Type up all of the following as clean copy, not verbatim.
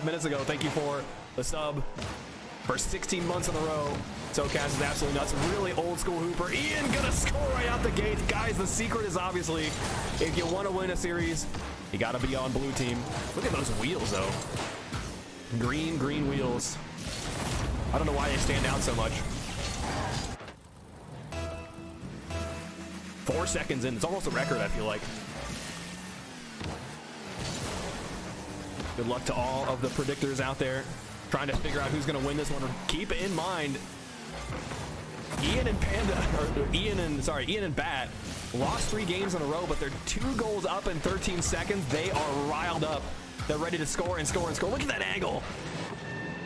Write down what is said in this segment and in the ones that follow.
minutes ago. Thank you for the sub for 16 months in a row. SoCast is absolutely nuts. Really old school Hooper. Ian gonna score right out the gate. Guys, the secret is obviously if you want to win a series, you gotta be on blue team. Look at those wheels though. Green wheels. I don't know why they stand out so much. 4 seconds in. It's almost a record, I feel like. Good luck to all of the predictors out there trying to figure out who's going to win this one. Keep in mind, Ian and Ian and Bat lost 3 games in a row, but they're 2 goals up in 13 seconds. They are riled up. They're ready to score and score and score. Look at that angle.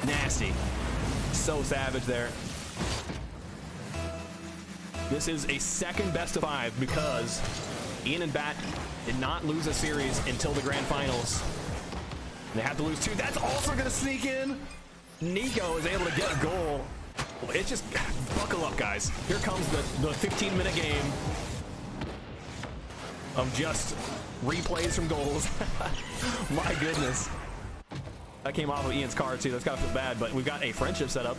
Nasty. So savage there. This is a second best of 5 because Ian and Bat did not lose a series until the grand finals. They have to lose 2. That's also going to sneak in. Nico is able to get a goal. It's just, buckle up, guys. Here comes the 15-minute game of just replays from goals. My goodness. That came off of Ian's card, too. That's got to feel bad, but we've got a friendship set up.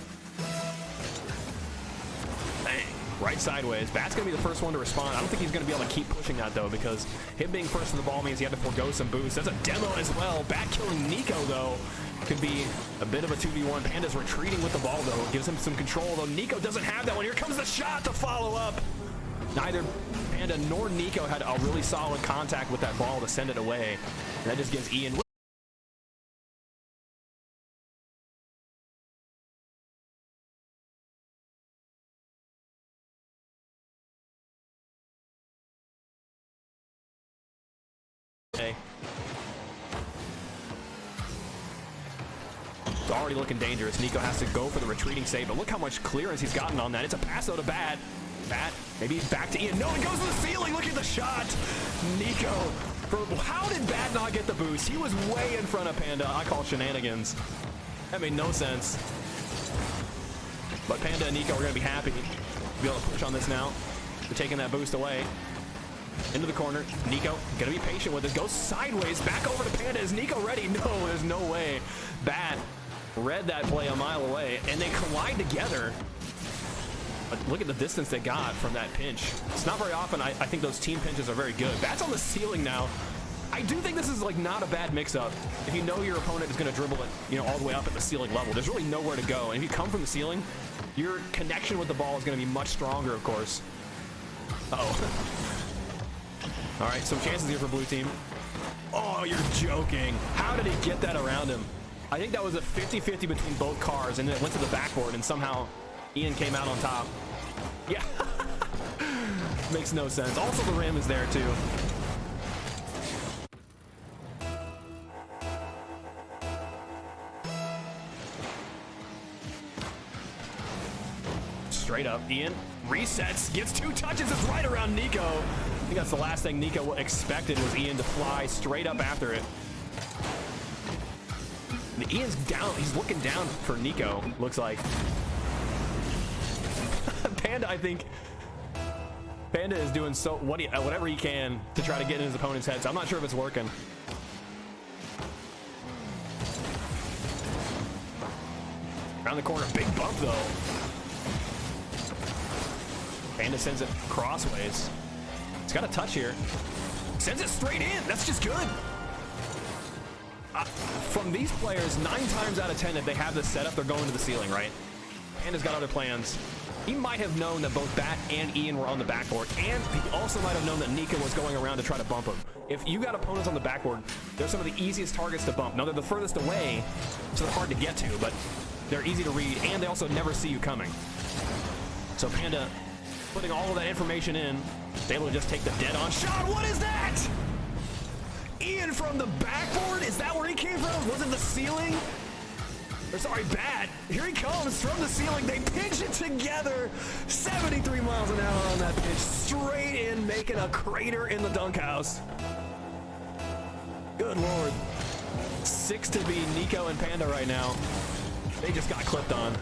Bang. Right sideways. Bat's going to be the first one to respond. I don't think he's going to be able to keep pushing that, though, because him being first to the ball means he had to forego some boost. That's a demo as well. Bat killing Nico, though, could be a bit of a 2v1. Panda's retreating with the ball, though. It gives him some control, though. Nico doesn't have that one. Here comes the shot to follow up. Neither Panda nor Nico had a really solid contact with that ball to send it away. And that just gives Ian... It's already looking dangerous. Nico has to go for the retreating save, but look how much clearance he's gotten on that. It's a pass though to Bat. Bat, maybe back to Ian. No, he goes to the ceiling. Look at the shot. Nico. How did Bat not get the boost? He was way in front of Panda. I call shenanigans. That made no sense. But Panda and Nico are going to be happy to be able to push on this now. They're taking that boost away. Into the corner. Nico gonna be patient with it. Goes sideways. Back over to Panda. Is Nico ready? No, there's no way. Bat read that play a mile away, and they collide together. But look at the distance they got from that pinch. It's not very often. I think those team pinches are very good. Bat's on the ceiling now. I do think this is like not a bad mix-up. If you know your opponent is gonna dribble it, you know, all the way up at the ceiling level, there's really nowhere to go. And if you come from the ceiling, your connection with the ball is gonna be much stronger, of course. Uh-oh. All right, some chances here for blue team. Oh, you're joking. How did he get that around him? I think that was a 50-50 between both cars, and then it went to the backboard, and somehow Ian came out on top. Yeah. Makes no sense. Also, the rim is there, too. Straight up, Ian resets, gets 2 touches, it's right around Nico. I think that's the last thing Nico expected was Ian to fly straight up after it. And Ian's down, he's looking down for Nico, looks like. Panda, I think, Panda is doing whatever he can to try to get in his opponent's head, so I'm not sure if it's working. Around the corner, big bump though. Panda sends it crossways. He's got a touch here. Sends it straight in. That's just good. From these players, 9 times out of 10, if they have this setup, they're going to the ceiling, right? Panda's got other plans. He might have known that both Bat and Ian were on the backboard, and he also might have known that Nico was going around to try to bump him. If you got opponents on the backboard, they're some of the easiest targets to bump. Now, they're the furthest away, so they're hard to get to, but they're easy to read, and they also never see you coming. So Panda, putting all of that information in, is able to just take the dead-on shot. What is that? Ian from the backboard? Is that where he came from? Was it the ceiling? Or sorry, Bat. Here he comes from the ceiling. They pinch it together. 73 miles an hour on that pitch. Straight in, making a crater in the dunk house. Good Lord. 6 to be Nico and Panda right now. They just got clipped on.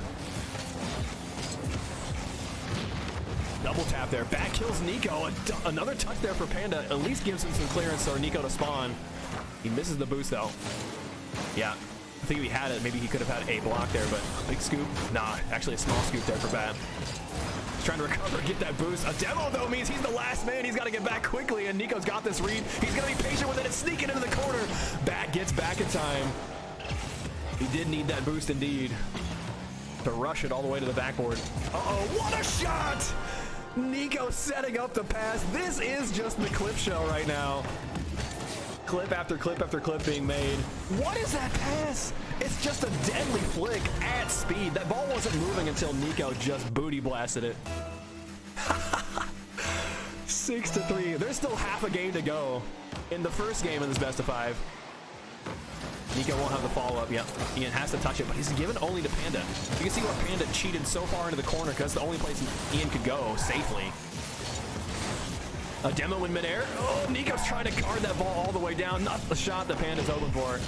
Double tap there. Bat kills Nico. Another touch there for Panda. At least gives him some clearance for Nico to spawn. He misses the boost though. Yeah. I think if he had it, maybe he could have had a block there, but big scoop. Nah, actually a small scoop there for Bat. He's trying to recover, get that boost. A demo, though, means he's the last man. He's got to get back quickly, and Nico's got this read. He's going to be patient with it and sneak it into the corner. Bat gets back in time. He did need that boost, indeed, to rush it all the way to the backboard. Uh-oh, what a shot! Nico setting up the pass. This is just the clip show right now. Clip after clip after clip being made. What is that pass? It's just a deadly flick at speed. That ball wasn't moving until Nico just booty blasted it. 6-3. There's still half a game to go in the first game of this best of 5. Nico won't have the follow-up yet. Ian has to touch it, but he's given only to Panda. You can see where Panda cheated so far into the corner because the only place Ian could go safely. A demo in midair. Oh, Nico's trying to guard that ball all the way down. Not the shot that Panda's open for.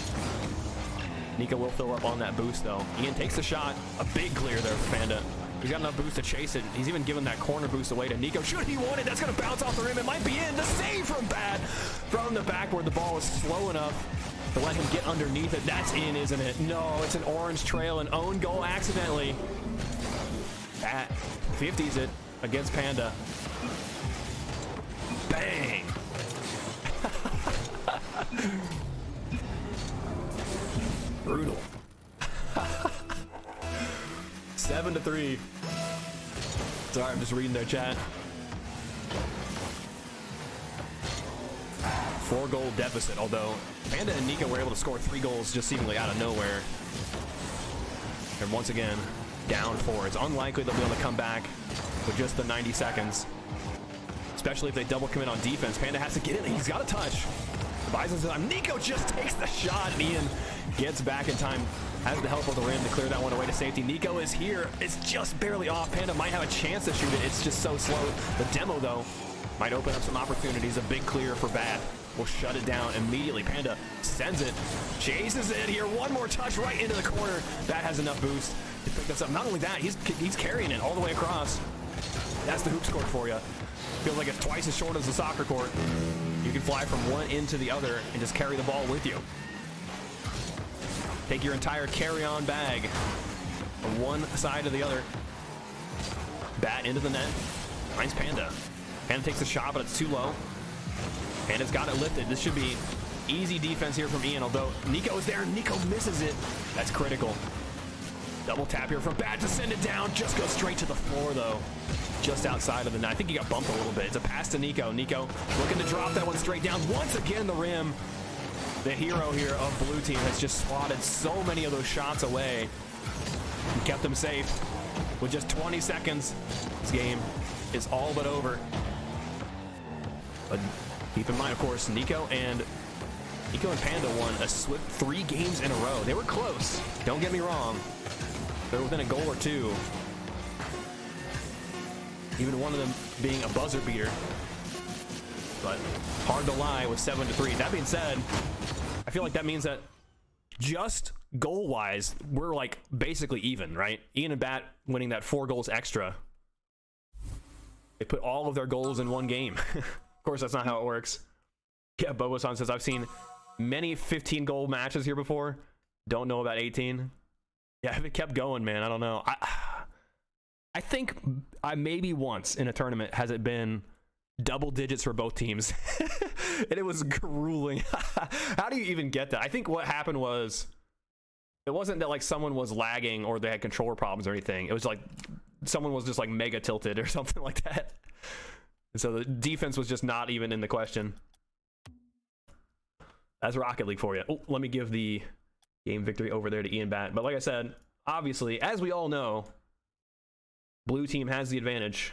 Nico will fill up on that boost, though. Ian takes the shot. A big clear there for Panda. He's got enough boost to chase it. He's even given that corner boost away to Nico. Should he want it? That's going to bounce off the rim. It might be in. The save from Bat from the backboard. The ball is slow enough to let him get underneath it. That's in, isn't it? No, it's an orange trail. An own goal accidentally. Bat 50s it against Panda. Bang! Brutal. 7-3. Sorry, I'm just reading their chat. 4-goal deficit, although Panda and Nico were able to score 3 goals just seemingly out of nowhere. And once again, down 4. It's unlikely they'll be able to come back with just the 90 seconds. Especially if they double commit on defense. Panda has to get in. He's got a touch. Buys him time. Nico just takes the shot, and Ian gets back in time. Has the help of the rim to clear that one away to safety. Nico is here. It's just barely off. Panda might have a chance to shoot it. It's just so slow. The demo, though, might open up some opportunities. A big clear for Bat. Will shut it down immediately. Panda sends it. Chases it here. One more touch right into the corner. Bat has enough boost to pick this up. Not only that, he's carrying it all the way across. That's the hoop score for you. Feels like it's twice as short as the soccer court. You can fly from one end to the other and just carry the ball with you. Take your entire carry-on bag from one side to the other. Bat into the net. Finds Panda. Panda takes a shot, but it's too low. Panda's got it lifted. This should be easy defense here from Ian, although Nico is there. Nico misses it. That's critical. Double tap here from Bat to send it down. Just goes straight to the floor, though. Just outside of the net. I think he got bumped a little bit. It's a pass to Nico. Nico looking to drop that one straight down. Once again, the rim. The hero here of Blue Team has just swatted so many of those shots away and kept them safe. With just 20 seconds, this game is all but over. But keep in mind, of course, Nico and Panda won a swift 3 games in a row. They were close. Don't get me wrong. They're within a goal or two. Even one of them being a buzzer beater. But hard to lie with 7-3. That being said, I feel like that means that just goal-wise, we're like basically even, right? Ian and Bat winning that 4 goals extra. They put all of their goals in one game. Of course, that's not how it works. Yeah, Bobo-san says, I've seen many 15-goal matches here before. Don't know about 18. Yeah, if it kept going, man, I don't know. I think maybe once in a tournament has it been double digits for both teams. And it was grueling. How do you even get that? I think what happened was, it wasn't that like someone was lagging or they had controller problems or anything. It was like someone was just like mega tilted or something like that. So the defense was just not even in the question. That's Rocket League for you. Oh, let me give the game victory over there to Ian Bat. But like I said, obviously, as we all know, Blue Team has the advantage.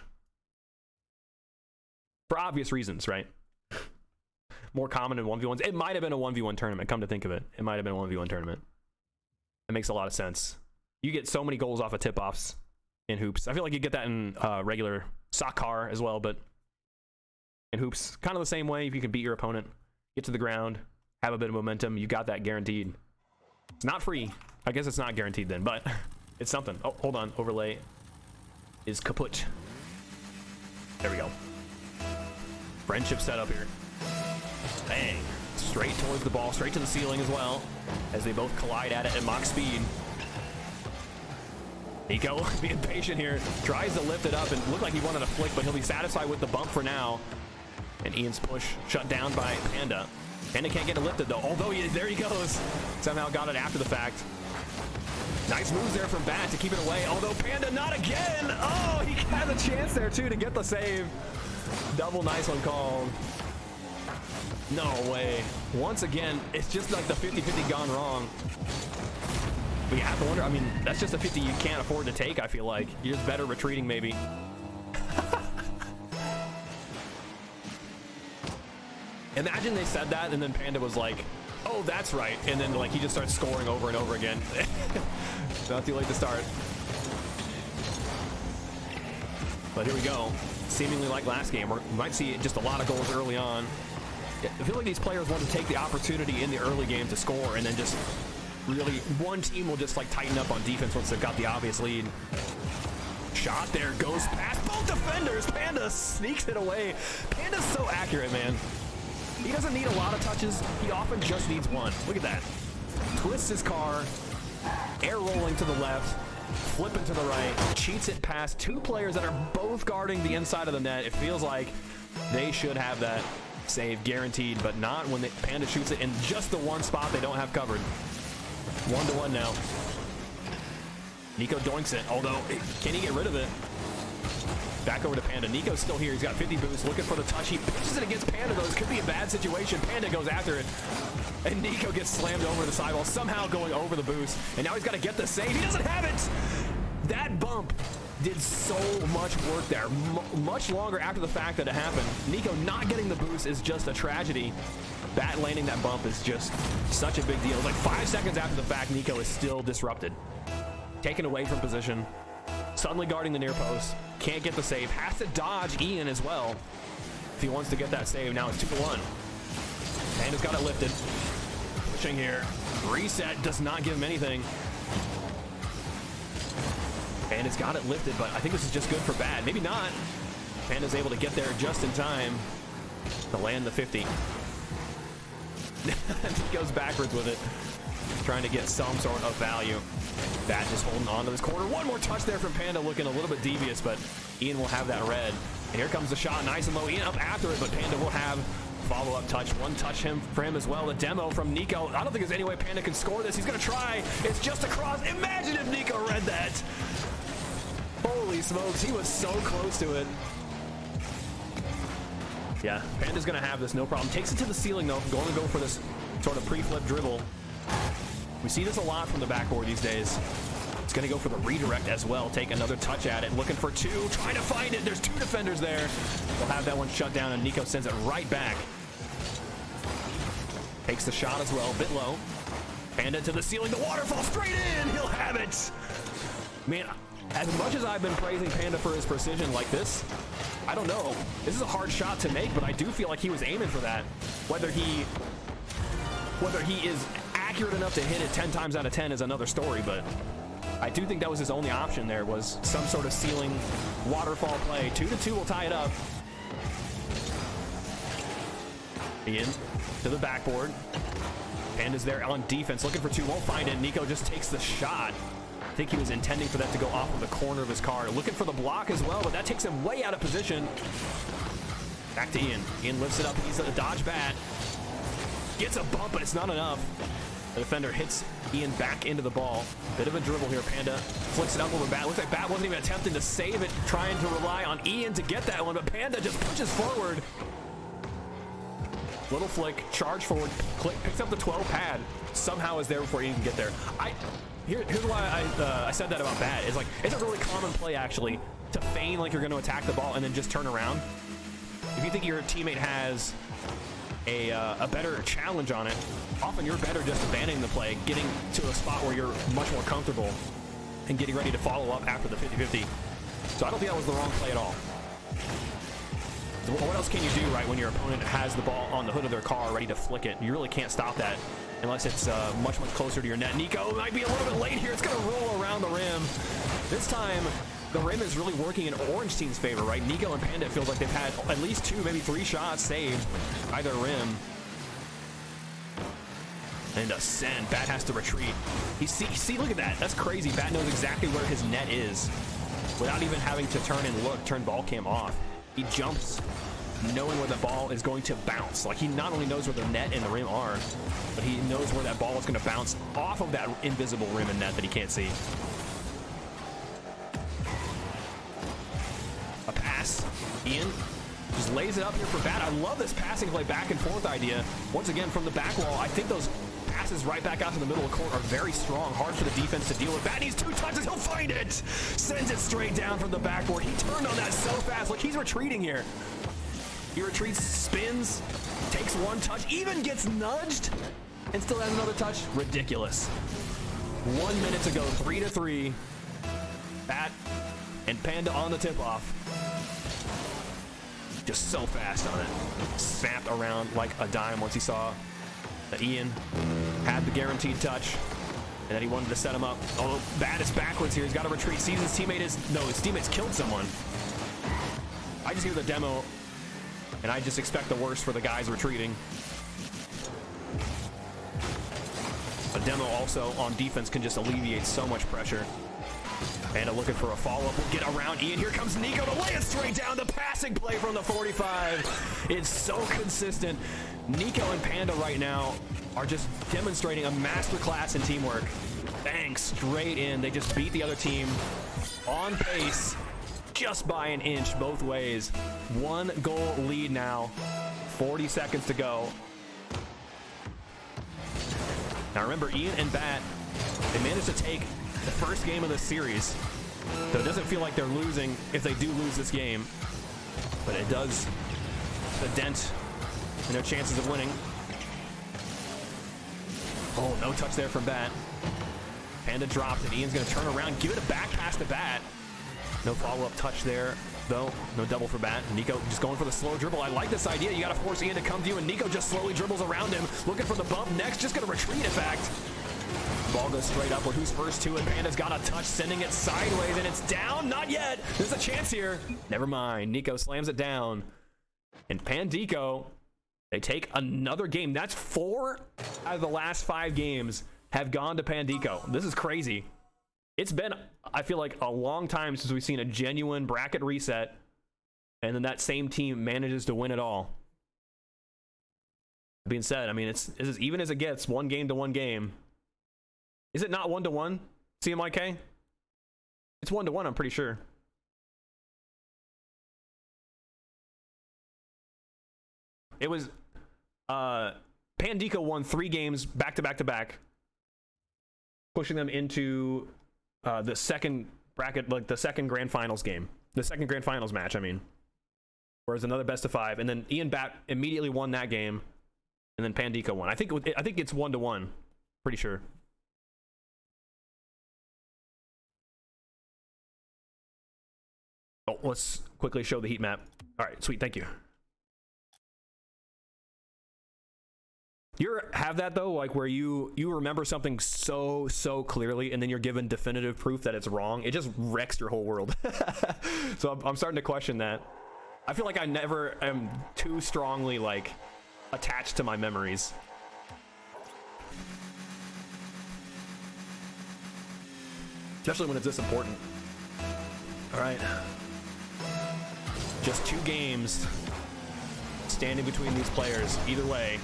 For obvious reasons, right? More common in 1v1s. It might have been a 1v1 tournament, come to think of it. It might have been a 1v1 tournament. It makes a lot of sense. You get so many goals off of tip-offs in hoops. I feel like you get that in regular soccer as well, but in hoops, kind of the same way. If you can beat your opponent, get to the ground, have a bit of momentum, you got that guaranteed. It's not free. I guess it's not guaranteed then, but it's something. Oh, hold on. Overlay is kaput. There we go. Friendship setup here. Bang. straight towards the ball, straight to the ceiling as well, as they both collide at it at max speed. Nico being patient here, tries to lift it up and looked like he wanted a flick, but he'll be satisfied with the bump for now. And Ian's push shut down by Panda. Panda can't get it lifted though, although there he goes. Somehow got it after the fact. Nice moves there from Bat to keep it away, although Panda not again. Oh, he had a chance there too to get the save. Double nice one called. No way. Once again, it's just like the 50-50 gone wrong. But you have to wonder, I mean, that's just a 50 you can't afford to take, I feel like. You're just better retreating maybe. Imagine they said that and then Panda was like, oh, that's right. And then like he just starts scoring over and over again. Not too late to start. But here we go. Seemingly like last game, we might see just a lot of goals early on. I feel like these players want to take the opportunity in the early game to score, and then just really one team will just like tighten up on defense once they've got the obvious lead. Shot there, goes past both defenders. Panda sneaks it away. Panda's so accurate, man. He doesn't need a lot of touches. He often just needs one. Look at that. Twists his car, air rolling to the left, flipping to the right, cheats it past two players that are both guarding the inside of the net. It feels like they should have that save guaranteed, but not when Panda shoots it in just the one spot they don't have covered. 1-1 now. Nico doinks it, although can he get rid of it? Back over to Panda. Nico's still here. He's got 50 boosts, looking for the touch. He pitches it against Panda, though. This could be a bad situation. Panda goes after it, and Nico gets slammed over the sidewall, somehow going over the boost. And now he's got to get the save. He doesn't have it. That bump did so much work there. Much longer after the fact that it happened. Nico not getting the boost is just a tragedy. Bat landing that bump is just such a big deal. It's like 5 seconds after the fact, Nico is still disrupted. Taken away from position. Suddenly guarding the near post. Can't get the save. Has to dodge Ian as well if he wants to get that save. Now it's 2-1. Panda's got it lifted. Pushing here. Reset does not give him anything. Panda's got it lifted, but I think this is just good for Bat. Maybe not. Panda's able to get there just in time to land the 50. He goes backwards with it, trying to get some sort of value. Bat just holding on to this corner. One more touch there from Panda, looking a little bit devious, but Ian will have that red. And here comes the shot, nice and low. Ian up after it, but Panda will have follow-up touch. One touch for him as well. The demo from Nico. I don't think there's any way Panda can score this. He's going to try. It's just across. Imagine if Nico read that. Holy smokes, he was so close to it. Yeah, Panda's going to have this, no problem. Takes it to the ceiling, though. Going to go for this sort of pre-flip dribble. We see this a lot from the backboard these days. It's going to go for the redirect as well. Take another touch at it. Looking for two. Trying to find it. There's two defenders there. They'll have that one shut down, and Nico sends it right back. Takes the shot as well. Bit low. Panda to the ceiling. The waterfall straight in. He'll have it. Man, as much as I've been praising Panda for his precision like this, I don't know. This is a hard shot to make, but I do feel like he was aiming for that. Whether he is accurate enough to hit it 10 times out of 10 is another story, but I do think that was his only option there, was some sort of ceiling waterfall play. 2-2 will tie it up. Ian to the backboard. Panda's there on defense, looking for two, won't find it. Nico just takes the shot. I think he was intending for that to go off of the corner of his car. Looking for the block as well, but that takes him way out of position. Back to Ian. Ian lifts it up. He's a dodge Bat. Gets a bump, but it's not enough. The defender hits Ian back into the ball. Bit of a dribble here. Panda flicks it up over Bat. Looks like Bat wasn't even attempting to save it, trying to rely on Ian to get that one, but Panda just pushes forward. Little flick, charge forward, click, picks up the 12 pad. Somehow is there before Ian can get there. Here's why I said that about Bat. It's like, it's a really common play, actually, to feign like you're going to attack the ball and then just turn around. If you think your teammate has a better challenge on it, often you're better just abandoning the play, getting to a spot where you're much more comfortable and getting ready to follow up after the 50-50. So I don't think that was the wrong play at all. So what else can you do, right, when your opponent has the ball on the hood of their car ready to flick it? You really can't stop that unless it's much closer to your net. Nico might be a little bit late here. It's going to roll around the rim. This time, the rim is really working in Orange Team's favor, right? Nico and Panda, it feels like they've had at least 2, maybe 3 shots saved either rim. And a send. Bat has to retreat. See, look at that. That's crazy. Bat knows exactly where his net is without even having to turn ball cam off. He jumps knowing where the ball is going to bounce. Like, he not only knows where the net and the rim are, but he knows where that ball is going to bounce off of that invisible rim and net that he can't see. A pass. Ian just lays it up here for Bat. I love this passing play back and forth idea. Once again, from the back wall, I think those passes right back out to the middle of the court are very strong. Hard for the defense to deal with. Bat needs 2 touches. He'll find it. Sends it straight down from the backboard. He turned on that so fast. Like, he's retreating here. He retreats, spins, takes 1 touch, even gets nudged, and still has another touch. Ridiculous. 1 minute to go, 3-3. Bat and Panda on the tip-off. Just so fast on it. Snapped around like a dime once he saw that Ian had the guaranteed touch, and then he wanted to set him up. Although Bat is backwards here. He's got to retreat. Sees his teammate's killed someone. I just hear the demo, and I just expect the worst for the guys retreating. A demo also on defense can just alleviate so much pressure. Panda looking for a follow-up. We'll get around Ian. Here comes Nico to lay it straight down. The passing play from the 45. It's so consistent. Nico and Panda right now are just demonstrating a masterclass in teamwork. Bang, straight in. They just beat the other team on pace just by an inch both ways. 1 goal lead now. 40 seconds to go. Now remember, Ian and Bat, they managed to take the first game of the series, so it doesn't feel like they're losing if they do lose this game, but it does the dent in their chances of winning. Oh, no touch there from Bat. Panda dropped it. Ian's going to turn around, give it a back pass to Bat. No follow-up touch there, though. No double for Bat. Nico just going for the slow dribble. I like this idea. You got to force Ian to come to you, and Nico just slowly dribbles around him, looking for the bump next. Just going to retreat, in fact. Ball goes straight upward. Who's first to it? Panda's got a touch, sending it sideways, and it's down. Not yet. There's a chance here. Never mind. Nico slams it down. And PANDICO, they take another game. That's 4 out of the last 5 games have gone to PANDICO. This is crazy. It's been, I feel like, a long time since we've seen a genuine bracket reset, and then that same team manages to win it all. That being said, I mean, it's as even as it gets, 1 game to 1 game. Is it not 1-1, CMYK? It's 1-1, I'm pretty sure. It was, PANDICO won 3 games back to back to back, pushing them into the second bracket, like the second grand finals game, the second grand finals match, I mean. Whereas another best of 5, and then Ian Bat immediately won that game, and then PANDICO won. I think it's 1-1, pretty sure. Oh, let's quickly show the heat map. All right, sweet, thank you. You ever have that though, like where you remember something so clearly, and then you're given definitive proof that it's wrong? It just wrecks your whole world. So I'm starting to question that. I feel like I never am too strongly like attached to my memories. Especially when it's this important. All right. Just 2 games standing between these players. Either way.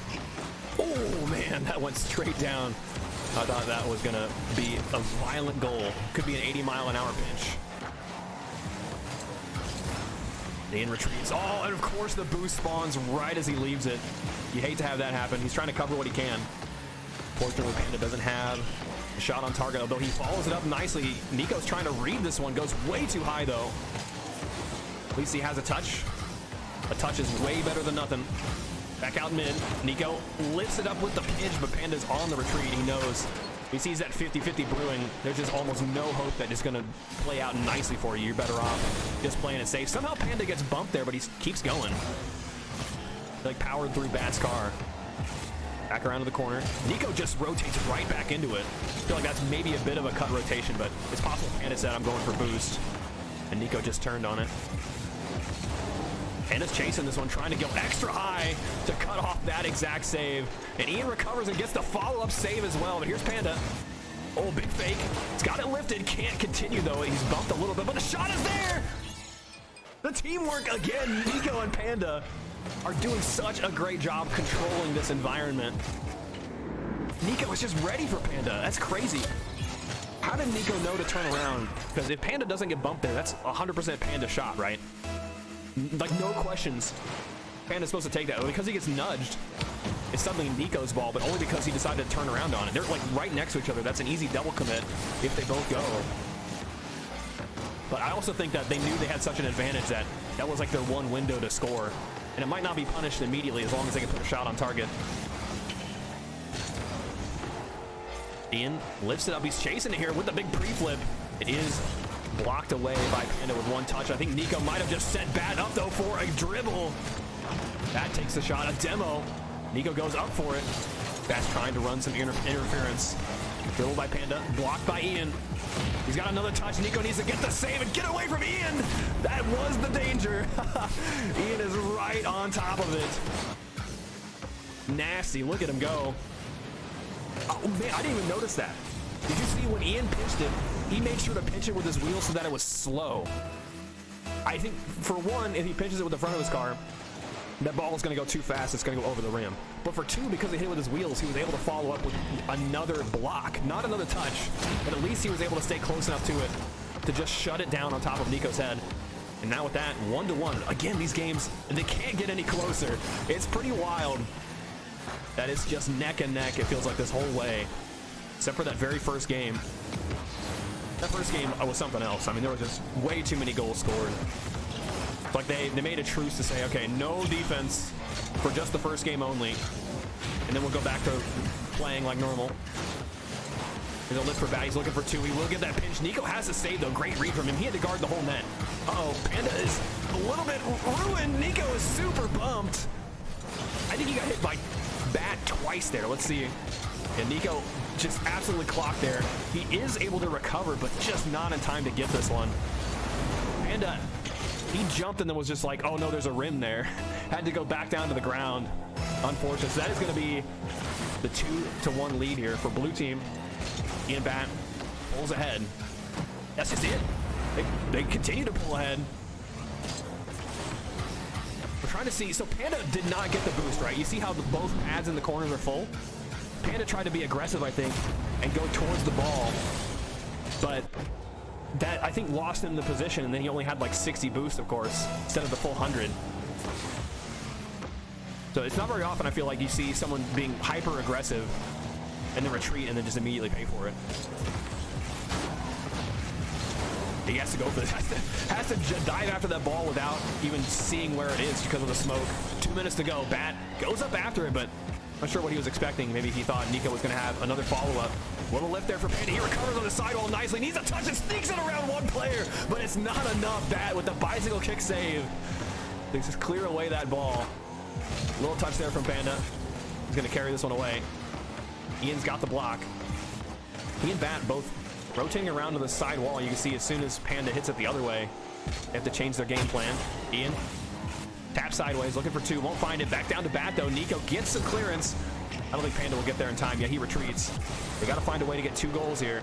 Oh, man, that went straight down. I thought that was going to be a violent goal. Could be an 80-mile-an-hour pitch. Ian retreats. Oh, and of course the boost spawns right as he leaves it. You hate to have that happen. He's trying to cover what he can. Fortunately, Panda doesn't have a shot on target, although he follows it up nicely. Nico's trying to read this one. Goes way too high, though. At least he has a touch. A touch is way better than nothing. Back out mid. Nico lifts it up with the pinch, but Panda's on the retreat. He knows. He sees that 50-50 brewing. There's just almost no hope that it's going to play out nicely for you. You're better off just playing it safe. Somehow Panda gets bumped there, but he keeps going. Like powered through Bat's car. Back around to the corner. Nico just rotates right back into it. I feel like that's maybe a bit of a cut rotation, but it's possible Panda said, I'm going for boost. And Nico just turned on it. Panda's chasing this one, trying to go extra high to cut off that exact save. And Ian recovers and gets the follow-up save as well. But here's Panda. Oh, big fake. He's got it lifted. Can't continue, though. He's bumped a little bit, but the shot is there. The teamwork again. Nico and Panda are doing such a great job controlling this environment. Nico was just ready for Panda. That's crazy. How did Nico know to turn around? Because if Panda doesn't get bumped there, that's 100% Panda's shot, right? Like, no questions. Panda's supposed to take that. Because he gets nudged, it's suddenly Nico's ball, but only because he decided to turn around on it. They're like right next to each other. That's an easy double commit if they both go. But I also think that they knew they had such an advantage that that was like their one window to score. And it might not be punished immediately as long as they can put a shot on target. Ian lifts it up. He's chasing it here with the big pre-flip. It is blocked away by Panda with one touch. I think Nico might have just set Bat up, though, for a dribble. That takes the shot. A demo. Nico goes up for it. Bat's trying to run some interference. Dribble by Panda. Blocked by Ian. He's got another touch. Nico needs to get the save and get away from Ian. That was the danger. Ian is right on top of it. Nasty. Look at him go. Oh, man, I didn't even notice that. Did you see when Ian pitched it, he made sure to pitch it with his wheels so that it was slow. I think, for one, if he pitches it with the front of his car, that ball is going to go too fast. It's going to go over the rim. But for two, because he hit it with his wheels, he was able to follow up with another block. Not another touch, but at least he was able to stay close enough to it to just shut it down on top of Nico's head. And now with that, 1-1. Again, these games, they can't get any closer. It's pretty wild. That is just neck and neck, it feels like, this whole way. Except for that very first game. That first game was something else. I mean, there was just way too many goals scored. Like, they made a truce to say, okay, no defense for just the first game only. And then we'll go back to playing like normal. There's a lift for Bat. He's looking for two. He will get that pinch. Nico has to save, though. Great read from him. He had to guard the whole net. Uh-oh, Panda is a little bit ruined. Nico is super bumped. I think he got hit by Bat twice there. Let's see. And Nico just absolutely clocked there. He is able to recover, but just not in time to get this one. Panda, he jumped and then was just like, oh no, there's a rim there. Had to go back down to the ground. Unfortunate. So that is going to be the 2-1 lead here for blue team. ianbat pulls ahead. That's just it. They continue to pull ahead. We're trying to see. So Panda did not get the boost, right? You see how both pads in the corners are full? Panda tried to be aggressive, I think, and go towards the ball. But that, I think, lost him the position, and then he only had like 60 boost, of course, instead of the full 100. So it's not very often, I feel like, you see someone being hyper-aggressive and then retreat and then just immediately pay for it. He has to go for this. Has to dive after that ball without even seeing where it is because of the smoke. 2 minutes to go. Bat goes up after it, but not sure what he was expecting. Maybe he thought Nico was going to have another follow-up. Little lift there for Panda. He recovers on the sidewall nicely. Needs a touch and sneaks it around one player, but it's not enough. Bat with the bicycle kick save. They just clear away that ball. Little touch there from Panda. He's going to carry this one away. Ian's got the block. He and Bat both rotating around to the side wall. You can see as soon as Panda hits it the other way, they have to change their game plan. Ian tap sideways, looking for two, won't find it. Back down to Bat, though. Nico gets some clearance. I don't think Panda will get there in time. Yeah, he retreats. They got to find a way to get 2 goals here.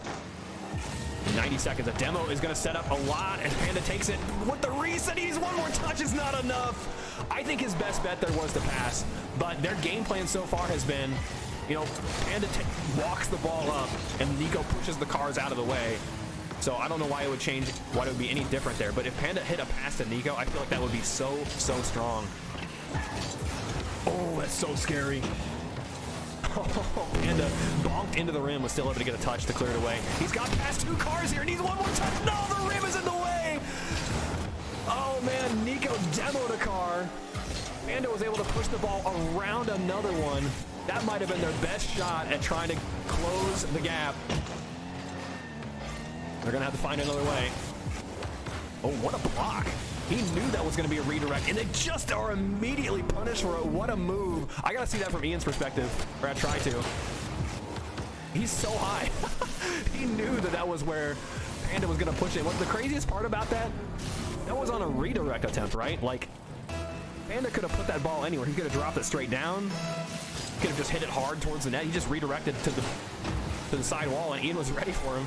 90 seconds. A demo is going to set up a lot, and Panda takes it with the reset. He needs one more touch. Is not enough. I think his best bet there was to pass, but their game plan so far has been, you know, Panda walks the ball up, and Nico pushes the cars out of the way. So I don't know why it would change, why it would be any different there. But if Panda hit a pass to Nico, I feel like that would be so strong. Oh, that's so scary. Oh, Panda bonked into the rim, was still able to get a touch to clear it away. He's got past 2 cars here, needs one more touch. No, the rim is in the way. Oh man, Nico demoed a car. Panda was able to push the ball around another one. That might have been their best shot at trying to close the gap. They're going to have to find another way. Oh, what a block. He knew that was going to be a redirect, and they just are immediately punished for it. What a move. I got to see that from Ian's perspective, or I try to. He's so high. He knew that that was where Panda was going to push it. What's the craziest part about that? That was on a redirect attempt, right? Like, Panda could have put that ball anywhere. He could have dropped it straight down. Could have just hit it hard towards the net. He just redirected to the side wall, and Ian was ready for him.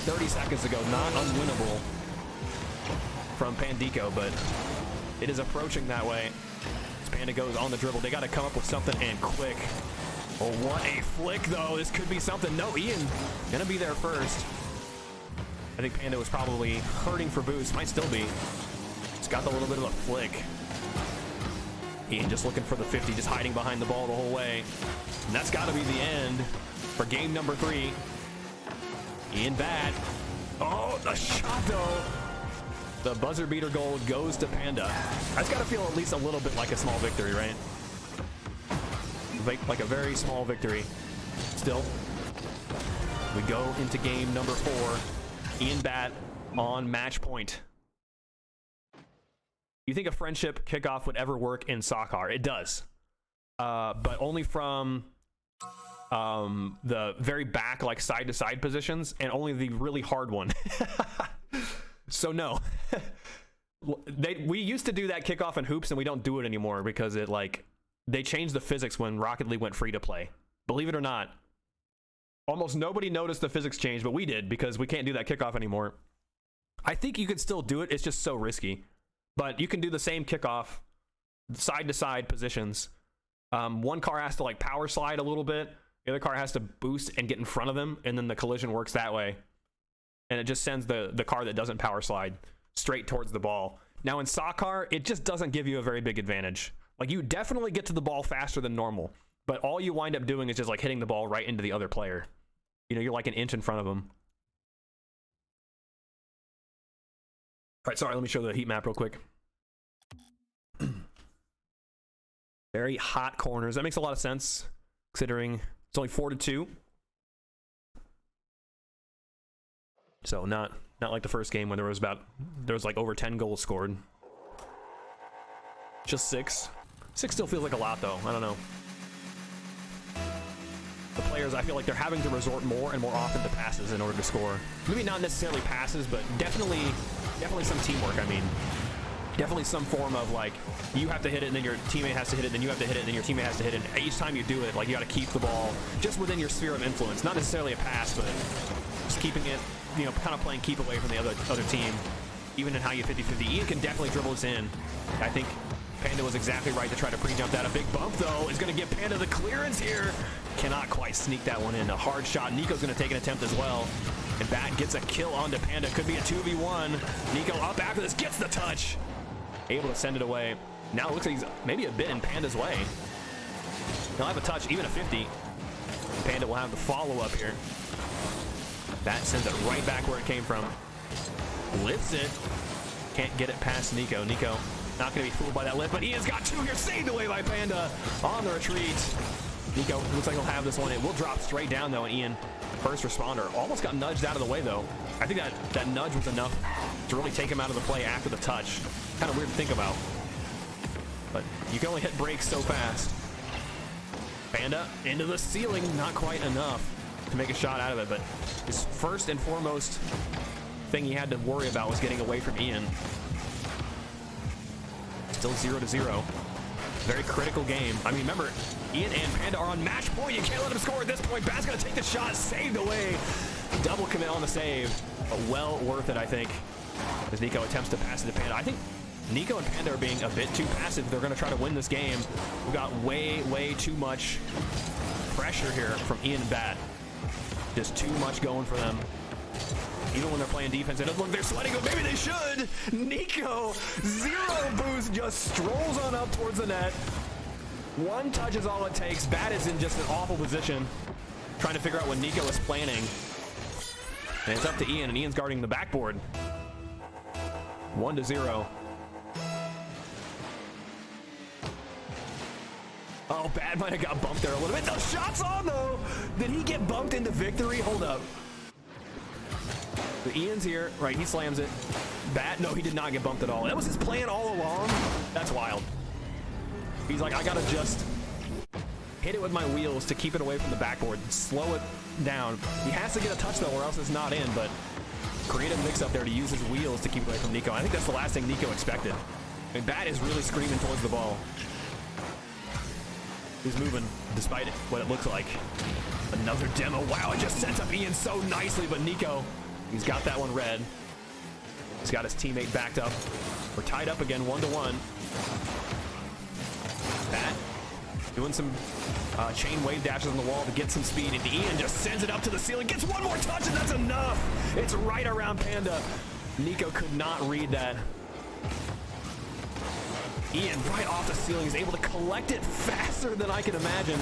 30 seconds ago, not unwinnable from Pandico, but it is approaching that way. As Panda goes on the dribble, they got to come up with something, and quick. Oh, what a flick, though. This could be something. No, Ian gonna be there first. I think Panda was probably hurting for boost. Might still be. It's got a little bit of a flick. Ian just looking for the 50, just hiding behind the ball the whole way. And that's got to be the end for game number 3. Ianbat. Oh, the shot, though. The buzzer beater goal goes to Panda. That's got to feel at least a little bit like a small victory, right? Like a very small victory. Still, we go into game number 4. Ianbat on match point. You think a friendship kickoff would ever work in soccer? It does, but only from the very back, like side to side positions, and only the really hard one. So no. We used to do that kickoff in hoops, and we don't do it anymore because it they changed the physics when Rocket League went free to play. Believe it or not, almost nobody noticed the physics change, but we did because we can't do that kickoff anymore. I think you could still do it. It's just so risky. But you can do the same kickoff, side to side positions. One car has to like power slide a little bit. The other car has to boost and get in front of them, and then the collision works that way. And it just sends the car that doesn't power slide straight towards the ball. Now in soccer, it just doesn't give you a very big advantage. Like, you definitely get to the ball faster than normal, but all you wind up doing is just like hitting the ball right into the other player. You know, you're like an inch in front of them. All right, sorry, let me show the heat map real quick. Very hot corners. That makes a lot of sense, considering it's only 4-2. So not like the first game when there was like over 10 goals scored. Just 6. 6 still feels like a lot, though. I don't know. The players, I feel like they're having to resort more and more often to passes in order to score. Maybe not necessarily passes, but definitely some teamwork. I mean, definitely some form of like, you have to hit it, and then your teammate has to hit it, then you have to hit it, and then your teammate has to hit it. And each time you do it, like, you got to keep the ball just within your sphere of influence. Not necessarily a pass, but just keeping it, you know, kind of playing keep away from the other team, even in how you 50-50. Ian can definitely dribble this in. I think Panda was exactly right to try to pre-jump that. A big bump, though, is going to give Panda the clearance here. Cannot quite sneak that one in. A hard shot. Nico's going to take an attempt as well. And Bat gets a kill onto Panda. Could be a 2v1. Nico up after this, gets the touch. Able to send it away. Now it looks like he's maybe a bit in Panda's way. He'll have a touch, even a 50. Panda will have the follow-up here. Bat sends it right back where it came from. Lifts it. Can't get it past Nico. Nico not going to be fooled by that lift, but Ian's got 2 here. Saved away by Panda on the retreat. Nico looks like he'll have this one. It will drop straight down, though, and Ian, first responder, almost got nudged out of the way, though. I think that nudge was enough to really take him out of the play after the touch. Kind of weird to think about. But you can only hit brakes so fast. Panda into the ceiling. Not quite enough to make a shot out of it, but his first and foremost thing he had to worry about was getting away from Ian. Still 0-0. Very critical game. I mean, remember, Ian and Panda are on match point. You can't let him score at this point. Bat's going to take the shot. Saved away. Double commit on the save. But well worth it, I think, as Nico attempts to pass it to Panda. I think Nico and Panda are being a bit too passive. They're going to try to win this game. We've got way too much pressure here from Ian and Bat. Just too much going for them. Even when they're playing defense, it doesn't look like they're sweating, but maybe they should. Nico, 0 boost, just strolls on up towards the net. 1 touch is all it takes. Bat is in just an awful position, trying to figure out what Nico is planning. And it's up to Ian, and Ian's guarding the backboard. 1-0. Oh, Bat might have got bumped there a little bit. The shot's on, though. Did he get bumped into victory? Hold up. So Ian's here, right? He slams it. Bat, no, he did not get bumped at all. That was his plan all along. That's wild. He's like, I gotta just hit it with my wheels to keep it away from the backboard, slow it down. He has to get a touch, though, or else it's not in, but creative mix up there to use his wheels to keep it away from Nico. I think that's the last thing Nico expected. mean, Bat is really screaming towards the ball. He's moving despite what it looks like. Another demo. Wow, it just sets up Ian so nicely, but Nico, he's got that one red. He's got his teammate backed up. We're tied up again, 1-1. Bat doing some chain wave dashes on the wall to get some speed, and Ian just sends it up to the ceiling, gets one more touch, and that's enough. It's right around Panda. Nico could not read that. Ian right off the ceiling is able to collect it faster than I can imagine.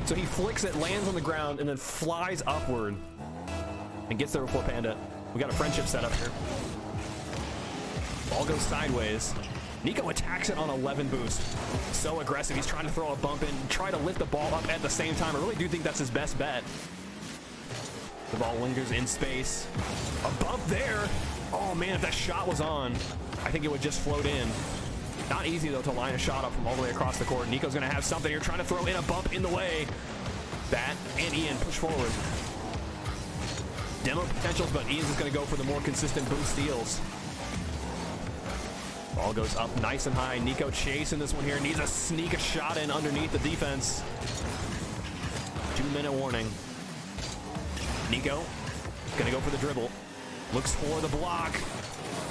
So he flicks it, lands on the ground, and then flies upward and gets there before Panda. We got a friendship set up here. Ball goes sideways. Nico attacks it on 11 boost. So aggressive. He's trying to throw a bump in, try to lift the ball up at the same time. I really do think that's his best bet. The ball lingers in space. A bump there. Oh man, if that shot was on, I think it would just float in. Not easy though to line a shot up from all the way across the court. Nico's gonna have something here, trying to throw in a bump in the way. Bat and Ian push forward. Demo potentials, but Ian's just gonna go for the more consistent boost steals. Ball goes up nice and high. Nico chasing this one here. Needs to sneak a shot in underneath the defense. 2-minute warning. Nico gonna go for the dribble. Looks for the block.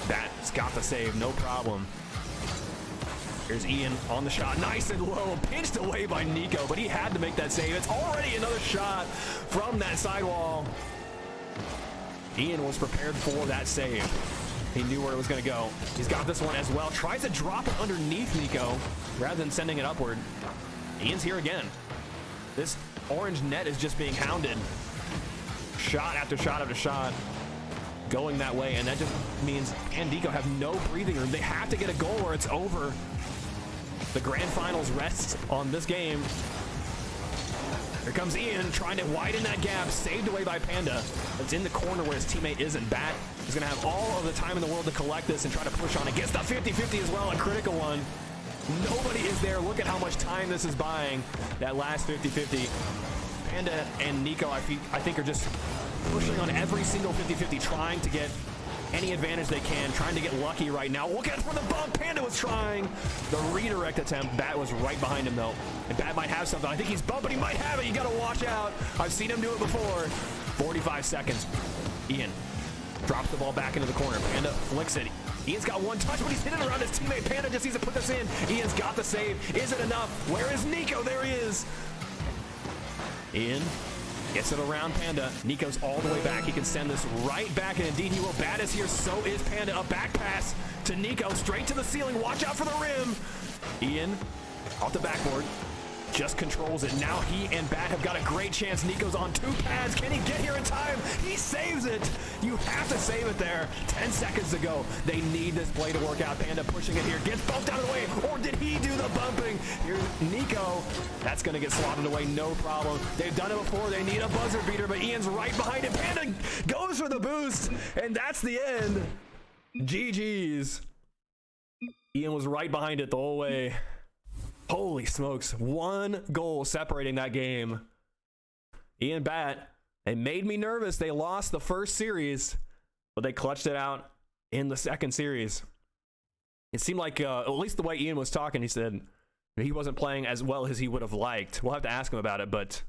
Bat's got the save, no problem. Here's Ian on the shot, nice and low, pinched away by Nico, but he had to make that save. It's already another shot from that sidewall. Ian was prepared for that save. He knew where it was gonna go. He's got this one as well. Tries to drop it underneath Nico rather than sending it upward. Ian's here again. This orange net is just being hounded. Shot after shot after shot going that way, and that just means PANDICO have no breathing room. They have to get a goal or it's over. The grand finals rests on this game. Here comes Ian trying to widen that gap, saved away by Panda. It's in the corner where his teammate isn't. Bat is gonna have all of the time in the world to collect this and try to push on it. Gets the 50-50 as well, a critical one. Nobody is there. Look at how much time this is buying, that last 50-50. Panda and Nico, I think, are just pushing on every single 50-50, trying to get any advantage they can, trying to get lucky right now. Look at it for the bump. Panda was trying the redirect attempt. Bat was right behind him though, and Bat might have something. I think he's bumping. He might have it. You gotta watch out. I've seen him do it before. 45 seconds. Ian drops the ball back into the corner. Panda flicks it. Ian's got one touch, but he's hit it around his teammate. Panda just needs to put this in. Ian's got the save. Is it enough? Where is Nico? There he is. Ian gets it around Panda. Nico's all the way back. He can send this right back, and indeed he will. Bat is here. So is Panda. A back pass to Nico, straight to the ceiling. Watch out for the rim. Ian off the backboard. Just controls it. Now he and Bat have got a great chance. Nico's on 2 pads. Can he get here in time? He saves it. You have to save it there. 10 seconds to go. They need this play to work out. Panda pushing it here. Gets bumped out of the way. Or did he do the bumping? Here's Nico. That's going to get slotted away. No problem. They've done it before. They need a buzzer beater, but Ian's right behind it. Panda goes for the boost, and that's the end. GG's. Ian was right behind it the whole way. Holy smokes, 1 goal separating that game. Ian Bat, they made me nervous. They lost the first series, but they clutched it out in the second series. It seemed like, at least the way Ian was talking, he said he wasn't playing as well as he would have liked. We'll have to ask him about it, but